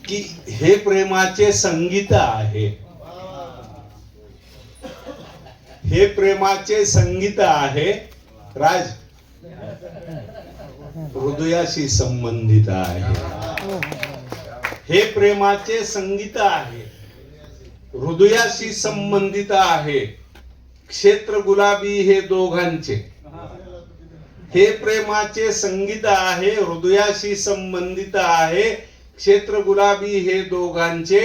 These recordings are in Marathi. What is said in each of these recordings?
की हे प्रेमाचे संगीत आहे, हे प्रेमाचे संगीत आहे राज, हृदयाशी संबंधित आहे. हे प्रेमाचे संगीत आहे, हृदयाशी संबंधित आहे. क्षेत्र गुलाबी हे दोघांचे. हे प्रेमाचे संगीत आहे, हृदयाशी संबंधित आहे. क्षेत्र गुलाबी हे दोघांचे,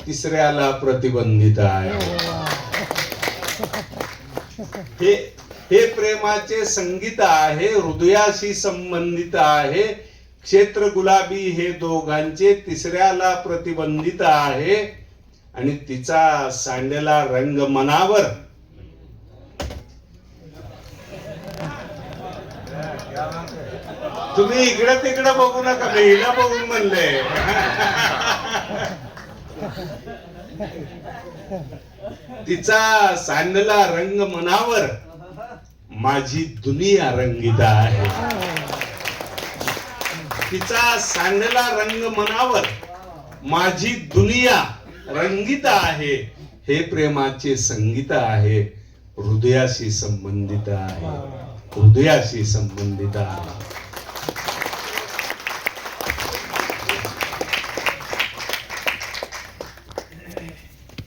तिसऱ्याला प्रतिबंधित आहे. हे प्रेमाचे संगीत आहे, हृदयाशी संबंधित आहे. क्षेत्र गुलाबी हे दोघांचे, तिसऱ्याला प्रतिबंधित आहे. आणि तिचा सांडलेला रंग मनावर, तुम्ही इकडे तिकडे बघू नका, मी हिला बघून म्हणले. तिचा सांडलेला रंग मनावर, माझी दुनिया रंगीत आहे. तिचा सांडलेला रंग मनावर, माझी दुनिया रंगीत आहे. हे प्रेमाचे संगीत आहे, हृदयाशी संबंधित आहे, हृदयाशी संबंधित आहे.